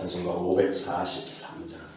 찬송가 543장.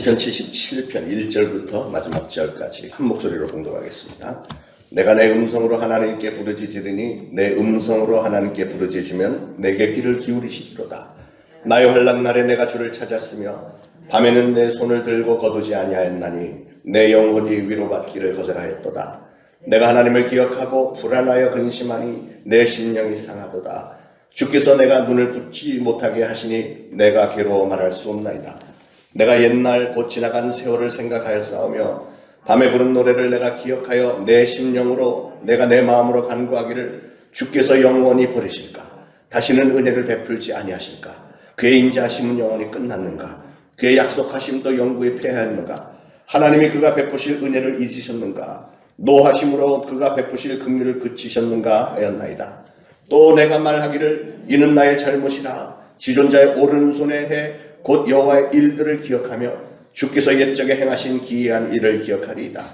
시편 77편 1절부터 마지막 절까지 한 목소리로 봉독하겠습니다. 내가 내 음성으로 하나님께 부르짖으리니 내 음성으로 하나님께 부르짖으면 내게 귀를 기울이시리로다. 나의 환락날에 내가 주를 찾았으며 밤에는 내 손을 들고 거두지 아니하였나니 내 영혼이 위로받기를 거절하였도다. 내가 하나님을 기억하고 불안하여 근심하니 내 심령이 상하도다. 주께서 내가 눈을 붙지 못하게 하시니 내가 괴로워 말할 수 없나이다. 내가 옛날 곧 지나간 세월을 생각하여 싸우며 밤에 부른 노래를 내가 기억하여 내 심령으로 내가 내 마음으로 간구하기를 주께서 영원히 버리실까? 다시는 은혜를 베풀지 아니하실까? 그의 인자하심은 영원히 끝났는가? 그의 약속하심도 영구히 폐하였는가? 하나님이 그가 베푸실 은혜를 잊으셨는가? 노하심으로 그가 베푸실 긍휼을 그치셨는가 하였나이다. 또 내가 말하기를 이는 나의 잘못이라 지존자의 오른손에 해 곧 여호와의 일들을 기억하며 주께서 옛적에 행하신 기이한 일을 기억하리이다.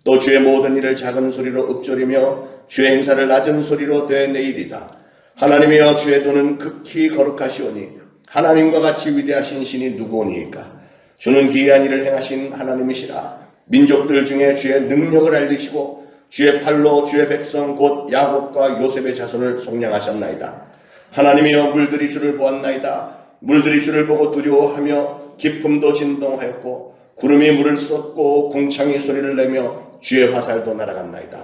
또 주의 모든 일을 작은 소리로 읊조리며 주의 행사를 낮은 소리로 되뇌이리다. 하나님이여 주의 도는 극히 거룩하시오니 하나님과 같이 위대하신 신이 누구오니이까? 주는 기이한 일을 행하신 하나님이시라. 민족들 중에 주의 능력을 알리시고 주의 팔로 주의 백성 곧 야곱과 요셉의 자손을 속량하셨나이다. 하나님이여 물들이 주를 보았나이다. 물들이 주를 보고 두려워하며 깊음도 진동하였고 구름이 물을 쏟고 궁창이 소리를 내며 주의 화살도 날아갔나이다.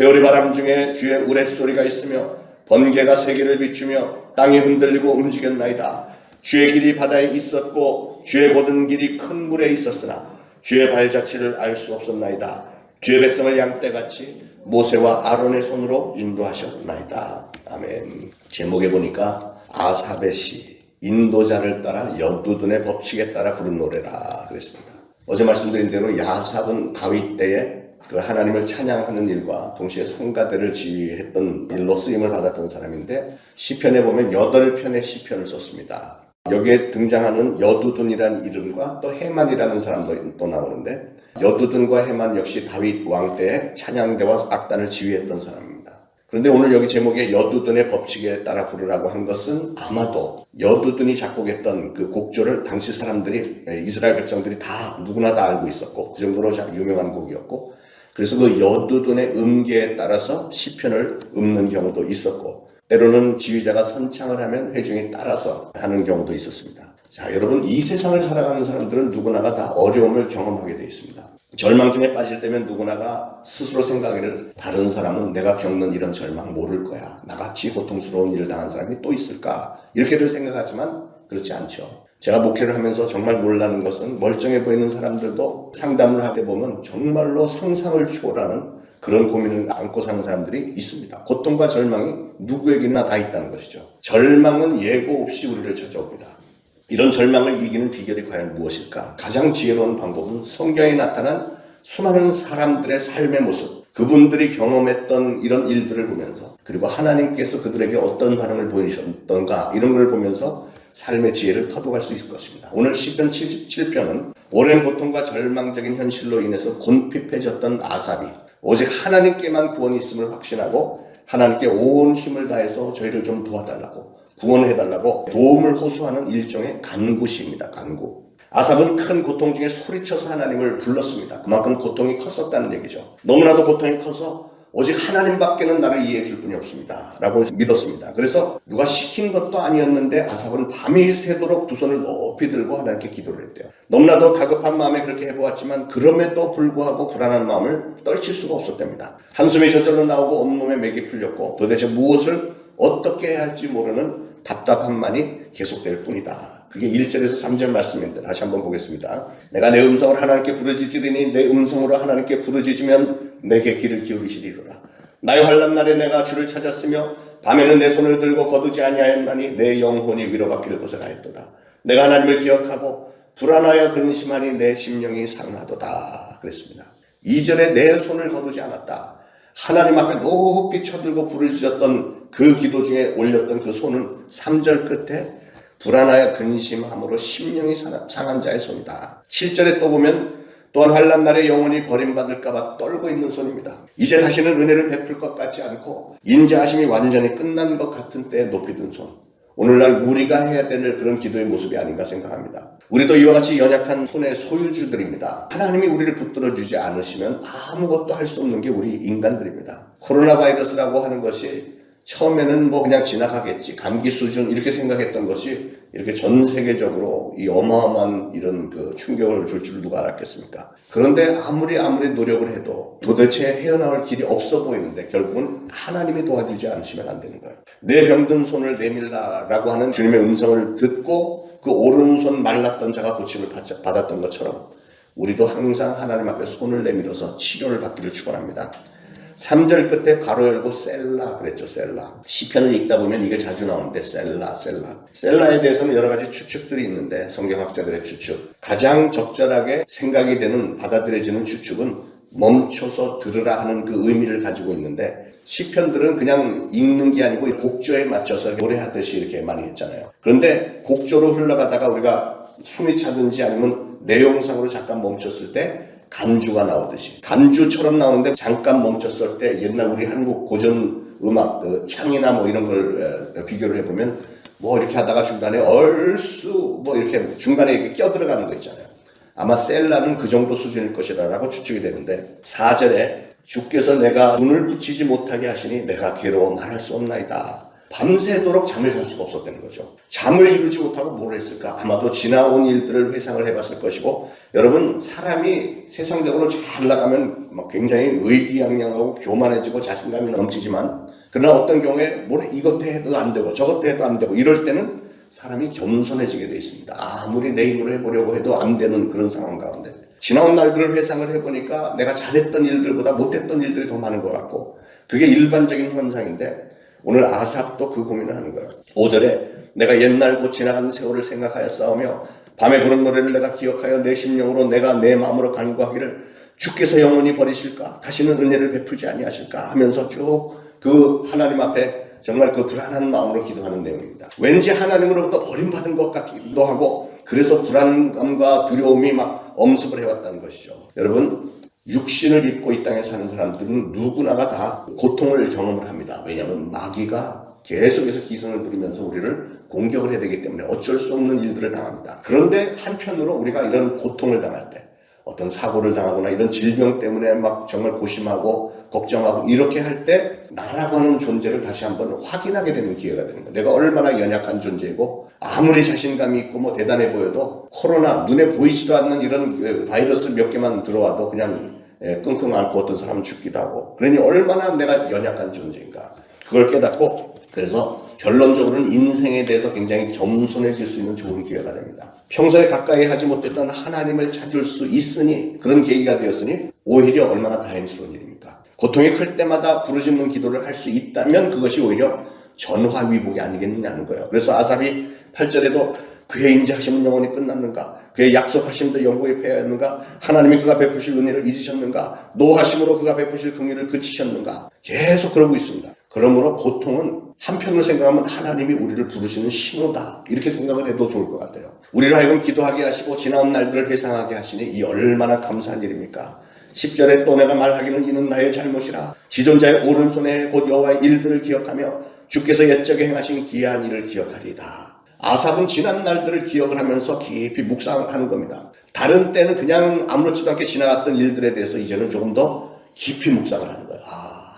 회오리 바람 중에 주의 우레소리가 있으며 번개가 세계를 비추며 땅이 흔들리고 움직였나이다. 주의 길이 바다에 있었고 주의 곧은 길이 큰 물에 있었으나 주의 발자취를 알 수 없었나이다. 주의 백성을 양떼같이 모세와 아론의 손으로 인도하셨나이다. 아멘. 제목에 보니까 아삽의 시, 인도자를 따라 여두둔의 법칙에 따라 부른 노래라 그랬습니다. 어제 말씀드린 대로 야삽은 다윗 때에 그 하나님을 찬양하는 일과 동시에 성가대를 지휘했던 일로 쓰임을 받았던 사람인데 시편에 보면 8편의 시편을 썼습니다. 여기에 등장하는 여두둔이라는 이름과 또 헤만이라는 사람도 또 나오는데 여두둔과 헤만 역시 다윗 왕 때에 찬양대와 악단을 지휘했던 사람입니다. 그런데 오늘 여기 제목에 여두둔의 법칙에 따라 부르라고 한 것은 아마도 여두둔이 작곡했던 그 곡조를 당시 사람들이 이스라엘 백성들이 다 누구나 다 알고 있었고 그 정도로 유명한 곡이었고 그래서 그 여두둔의 음계에 따라서 시편을 읊는 경우도 있었고 때로는 지휘자가 선창을 하면 회중이 따라서 하는 경우도 있었습니다. 자, 여러분 이 세상을 살아가는 사람들은 누구나가 다 어려움을 경험하게 되어 있습니다. 절망 중에 빠질 때면 누구나가 스스로 생각하기를 다른 사람은 내가 겪는 이런 절망 모를 거야. 나같이 고통스러운 일을 당한 사람이 또 있을까? 이렇게들 생각하지만 그렇지 않죠. 제가 목회를 하면서 정말 놀라는 것은 멀쩡해 보이는 사람들도 상담을 하게 보면 정말로 상상을 초월하는 그런 고민을 안고 사는 사람들이 있습니다. 고통과 절망이 누구에게나 다 있다는 것이죠. 절망은 예고 없이 우리를 찾아옵니다. 이런 절망을 이기는 비결이 과연 무엇일까? 가장 지혜로운 방법은 성경에 나타난 수많은 사람들의 삶의 모습, 그분들이 경험했던 이런 일들을 보면서 그리고 하나님께서 그들에게 어떤 반응을 보이셨던가 이런 걸 보면서 삶의 지혜를 터득할 수 있을 것입니다. 오늘 시편 77편은 오랜 고통과 절망적인 현실로 인해서 곤핍해졌던 아삽이 오직 하나님께만 구원이 있음을 확신하고 하나님께 온 힘을 다해서 저희를 좀 도와달라고 구원해달라고 도움을 호소하는 일종의 간구시입니다. 간구. 아삽은 큰 고통 중에 소리쳐서 하나님을 불렀습니다. 그만큼 고통이 컸었다는 얘기죠. 너무나도 고통이 커서 오직 하나님밖에는 나를 이해해 줄 분이 없습니다. 라고 믿었습니다. 그래서 누가 시킨 것도 아니었는데 아삽은 밤이 새도록 두 손을 높이 들고 하나님께 기도를 했대요. 너무나도 다급한 마음에 그렇게 해보았지만 그럼에도 불구하고 불안한 마음을 떨칠 수가 없었답니다. 한숨이 저절로 나오고 온몸에 맥이 풀렸고 도대체 무엇을 어떻게 해야 할지 모르는 답답함만이 계속될 뿐이다. 그게 1절에서 3절 말씀인데 다시 한번 보겠습니다. 내가 내 음성을 하나님께 부르짖으리니 내 음성으로 하나님께 부르짖으면 내게 귀를 기울이시리로다. 나의 환난 날에 내가 주를 찾았으며 밤에는 내 손을 들고 거두지 아니하였나니 내 영혼이 위로받기를 고생하였도다. 내가 하나님을 기억하고 불안하여 근심하니 내 심령이 상하도다. 그랬습니다. 2절에 내 손을 거두지 않았다. 하나님 앞에 높이 쳐들고 부르짖었던 그 기도 중에 올렸던 그 손은 3절 끝에 불안하여 근심함으로 심령이 상한 자의 손이다. 7절에 또 보면 또한 환난 날에 영원히 버림받을까봐 떨고 있는 손입니다. 이제 다시는 은혜를 베풀 것 같지 않고 인자하심이 완전히 끝난 것 같은 때에 높이 든 손. 오늘날 우리가 해야 되는 그런 기도의 모습이 아닌가 생각합니다. 우리도 이와 같이 연약한 손의 소유주들입니다. 하나님이 우리를 붙들어주지 않으시면 아무것도 할 수 없는 게 우리 인간들입니다. 코로나 바이러스라고 하는 것이 처음에는 뭐 그냥 지나가겠지, 감기 수준 이렇게 생각했던 것이 이렇게 전 세계적으로 이 어마어마한 이런 그 충격을 줄 줄 누가 알았겠습니까? 그런데 아무리 노력을 해도 도대체 헤어나올 길이 없어 보이는데 결국은 하나님이 도와주지 않으시면 안 되는 거예요. 내 병든 손을 내밀라라고 하는 주님의 음성을 듣고 그 오른손 말랐던 자가 고침을 받았던 것처럼 우리도 항상 하나님 앞에 손을 내밀어서 치료를 받기를 축원합니다. 3절 끝에 가로 열고 셀라 그랬죠. 셀라. 시편을 읽다 보면 이게 자주 나오는데 셀라. 셀라에 대해서는 여러 가지 추측들이 있는데 성경학자들의 추측. 가장 적절하게 생각이 되는 받아들여지는 추측은 멈춰서 들으라 하는 그 의미를 가지고 있는데 시편들은 그냥 읽는 게 아니고 곡조에 맞춰서 노래하듯이 이렇게 많이 했잖아요. 그런데 곡조로 흘러가다가 우리가 숨이 차든지 아니면 내용상으로 잠깐 멈췄을 때 간주가 나오듯이 간주처럼 나오는데 잠깐 멈췄을 때 옛날 우리 한국 고전 음악 그 창이나 뭐 이런 걸 비교를 해보면 뭐 이렇게 하다가 중간에 얼쑤 뭐 이렇게 중간에 이렇게 껴들어가는 거 있잖아요. 아마 셀라는 그 정도 수준일 것이라고 추측이 되는데 4절에 주께서 내가 눈을 붙이지 못하게 하시니 내가 괴로워 말할 수 없나이다. 밤새도록 잠을 잘 수가 없었다는 거죠. 잠을 이루지 못하고 뭘 했을까? 아마도 지나온 일들을 회상을 해봤을 것이고 여러분 사람이 세상적으로 잘 나가면 막 굉장히 의기양양하고 교만해지고 자신감이 넘치지만 그러나 어떤 경우에 뭘 이것도 해도 안 되고 저것도 해도 안 되고 이럴 때는 사람이 겸손해지게 돼 있습니다. 아무리 내 힘으로 해보려고 해도 안 되는 그런 상황 가운데 지나온 날들을 회상을 해보니까 내가 잘했던 일들보다 못했던 일들이 더 많은 것 같고 그게 일반적인 현상인데 오늘 아삽도 그 고민을 하는 거예요. 5절에 내가 옛날 곧 지나간 세월을 생각하여 싸우며 밤에 부른 노래를 내가 기억하여 내 심령으로 내가 내 마음으로 간구하기를 주께서 영원히 버리실까? 다시는 은혜를 베풀지 아니하실까? 하면서 쭉 그 하나님 앞에 정말 그 불안한 마음으로 기도하는 내용입니다. 왠지 하나님으로부터 버림받은 것 같기도 하고 그래서 불안감과 두려움이 막 엄습을 해왔다는 것이죠. 여러분 육신을 입고 이 땅에 사는 사람들은 누구나가 다 고통을 경험을 합니다. 왜냐하면 마귀가 계속해서 기승을 부리면서 우리를 공격을 해야 되기 때문에 어쩔 수 없는 일들을 당합니다. 그런데 한편으로 우리가 이런 고통을 당할 때 어떤 사고를 당하거나 이런 질병 때문에 막 정말 고심하고 걱정하고 이렇게 할 때 나라고 하는 존재를 다시 한번 확인하게 되는 기회가 되는 거예요. 내가 얼마나 연약한 존재이고 아무리 자신감이 있고 뭐 대단해 보여도 코로나 눈에 보이지도 않는 이런 바이러스 몇 개만 들어와도 그냥 끙끙 앓고 어떤 사람은 죽기도 하고 그러니 얼마나 내가 연약한 존재인가 그걸 깨닫고 그래서 결론적으로는 인생에 대해서 굉장히 겸손해질 수 있는 좋은 기회가 됩니다. 평소에 가까이 하지 못했던 하나님을 찾을 수 있으니 그런 계기가 되었으니 오히려 얼마나 다행스러운 일입니까? 고통이 클 때마다 부르짖는 기도를 할 수 있다면 그것이 오히려 전화위복이 아니겠느냐는 거예요. 그래서 아삽이 8절에도 그의 인자하심은 영원히 끝났는가? 그의 약속하심도 영구히 패하였는가? 하나님이 그가 베푸실 은혜를 잊으셨는가? 노하심으로 그가 베푸실 긍휼을 그치셨는가? 계속 그러고 있습니다. 그러므로 고통은 한편으로 생각하면 하나님이 우리를 부르시는 신호다 이렇게 생각을 해도 좋을 것 같아요. 우리를 하여금 기도하게 하시고 지나온 날들을 회상하게 하시니 이 얼마나 감사한 일입니까? 10절에 또 내가 말하기는 이는 나의 잘못이라 지존자의 오른손에 곧 여호와의 일들을 기억하며 주께서 옛적에 행하신 기이한 일을 기억하리이다. 아삽은 지난 날들을 기억을 하면서 깊이 묵상을 하는 겁니다. 다른 때는 그냥 아무렇지도 않게 지나갔던 일들에 대해서 이제는 조금 더 깊이 묵상을 하는 거예요.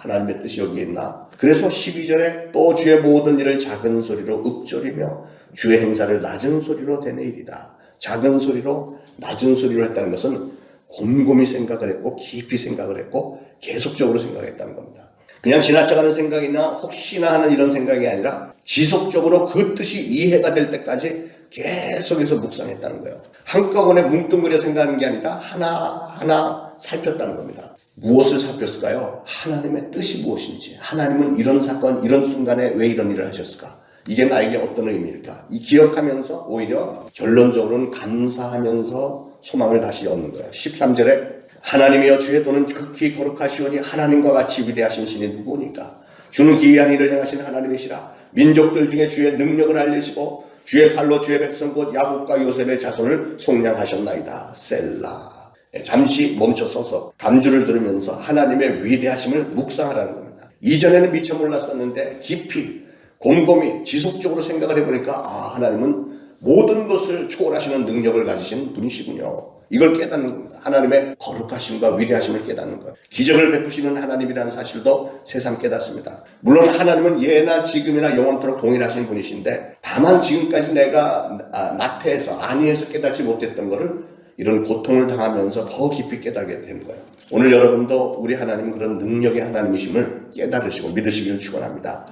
하나님의 뜻이 여기에 있나? 그래서 12절에 또 주의 모든 일을 작은 소리로 읊조리며 주의 행사를 낮은 소리로 되뇌이리다. 작은 소리로 낮은 소리로 했다는 것은 곰곰이 생각을 했고 깊이 생각을 했고 계속적으로 생각했다는 겁니다. 그냥 지나쳐가는 생각이나 혹시나 하는 이런 생각이 아니라 지속적으로 그 뜻이 이해가 될 때까지 계속해서 묵상했다는 거예요. 한꺼번에 뭉뚱그려 생각하는 게 아니라 하나하나 살폈다는 겁니다. 무엇을 살폈을까요? 하나님의 뜻이 무엇인지, 하나님은 이런 사건, 이런 순간에 왜 이런 일을 하셨을까? 이게 나에게 어떤 의미일까? 이 기억하면서 오히려 결론적으로는 감사하면서 소망을 다시 얻는 거예요. 13절에 하나님이여 주의 도는 극히 거룩하시오니 하나님과 같이 위대하신 신이 누구니까? 주는 기이한 일을 행하신 하나님이시라. 민족들 중에 주의 능력을 알리시고 주의 팔로 주의 백성 곧 야곱과 요셉의 자손을 속량하셨나이다. 셀라. 잠시 멈춰서서 간주를 들으면서 하나님의 위대하심을 묵상하라는 겁니다. 이전에는 미처 몰랐었는데 깊이 곰곰이 지속적으로 생각을 해보니까 하나님은 모든 것을 초월하시는 능력을 가지신 분이시군요. 이걸 깨닫는 겁니다. 하나님의 거룩하심과 위대하심을 깨닫는 거예요. 기적을 베푸시는 하나님이라는 사실도 새삼 깨닫습니다. 물론 하나님은 예나 지금이나 영원토록 동일하신 분이신데 다만 지금까지 내가 나태해서 안위해서 깨닫지 못했던 것을 이런 고통을 당하면서 더 깊이 깨닫게 되는 거예요. 오늘 여러분도 우리 하나님은 그런 능력의 하나님이심을 깨달으시고 믿으시기를 축원합니다.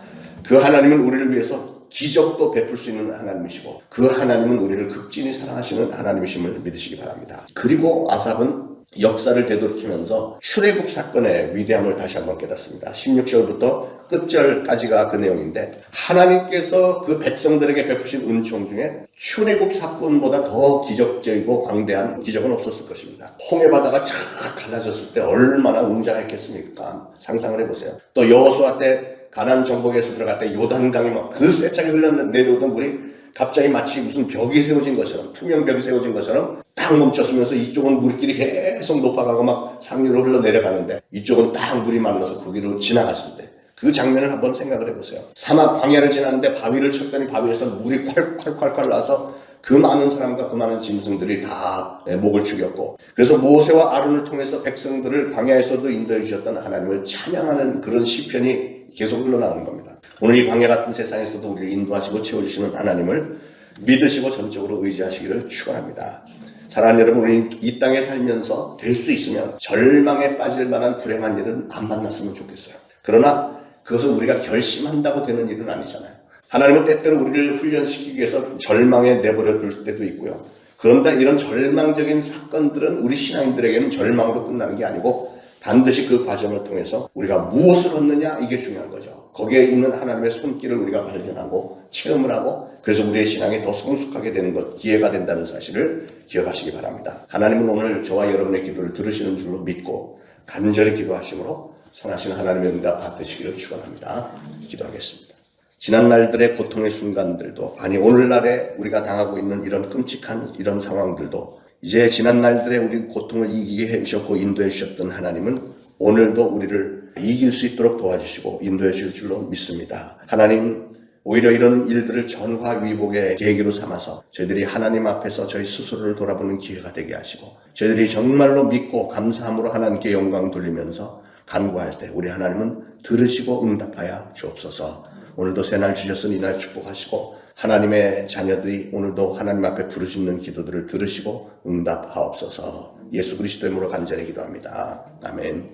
그 하나님은 우리를 위해서 기적도 베풀 수 있는 하나님이시고 그 하나님은 우리를 극진히 사랑하시는 하나님이심을 믿으시기 바랍니다. 그리고 아삽은 역사를 되돌이키면서 출애굽 사건의 위대함을 다시 한번 깨닫습니다. 16절부터 끝절까지가 그 내용인데 하나님께서 그 백성들에게 베푸신 은총 중에 출애굽 사건보다 더 기적적이고 광대한 기적은 없었을 것입니다. 홍해 바다가 쫙 갈라졌을 때 얼마나 웅장했겠습니까? 상상을 해보세요. 또 여호수아 때 가나안 정복에서 들어갈 때 요단강이 막 그 세차게 흘러내려오던 물이 갑자기 마치 무슨 벽이 세워진 것처럼, 투명벽이 세워진 것처럼 딱 멈췄으면서 이쪽은 물길이 계속 높아가고 막 상류로 흘러내려가는데 이쪽은 딱 물이 말라서 거기로 지나갔을 때 그 장면을 한번 생각을 해보세요. 사막 광야를 지났는데 바위를 쳤더니 바위에서 물이 콸콸콸콸 나서 그 많은 사람과 그 많은 짐승들이 다 목을 죽였고, 그래서 모세와 아론을 통해서 백성들을 광야에서도 인도해 주셨던 하나님을 찬양하는 그런 시편이 계속 흘러나오는 겁니다. 오늘 이 광야 같은 세상에서도 우리를 인도하시고 채워주시는 하나님을 믿으시고 전적으로 의지하시기를 축원합니다. 사랑하는 여러분, 우리 이 땅에 살면서 될 수 있으면 절망에 빠질 만한 불행한 일은 안 만났으면 좋겠어요. 그러나 그것은 우리가 결심한다고 되는 일은 아니잖아요. 하나님은 때때로 우리를 훈련시키기 위해서 절망에 내버려 둘 때도 있고요. 그런데 이런 절망적인 사건들은 우리 신앙인들에게는 절망으로 끝나는 게 아니고 반드시 그 과정을 통해서 우리가 무엇을 얻느냐, 이게 중요한 거죠. 거기에 있는 하나님의 손길을 우리가 발견하고 체험을 하고, 그래서 우리의 신앙이 더 성숙하게 되는 것, 기회가 된다는 사실을 기억하시기 바랍니다. 하나님은 오늘 저와 여러분의 기도를 들으시는 줄로 믿고 간절히 기도하심으로 선하신 하나님의 응답 받으시기를 축원합니다. 기도하겠습니다. 지난 날들의 고통의 순간들도, 아니 오늘날에 우리가 당하고 있는 이런 끔찍한 이런 상황들도, 이제 지난 날들의 우리 고통을 이기게 해주셨고 인도해 주셨던 하나님은 오늘도 우리를 이길 수 있도록 도와주시고 인도해 주실 줄로 믿습니다. 하나님, 오히려 이런 일들을 전화위복의 계기로 삼아서 저희들이 하나님 앞에서 저희 스스로를 돌아보는 기회가 되게 하시고, 저희들이 정말로 믿고 감사함으로 하나님께 영광 돌리면서 간구할 때 우리 하나님은 들으시고 응답하여 주옵소서. 오늘도 새날 주셨으니 이날 축복하시고, 하나님의 자녀들이 오늘도 하나님 앞에 부르짖는 기도들을 들으시고 응답하옵소서. 예수 그리스도의 이름으로 간절히 기도합니다. 아멘.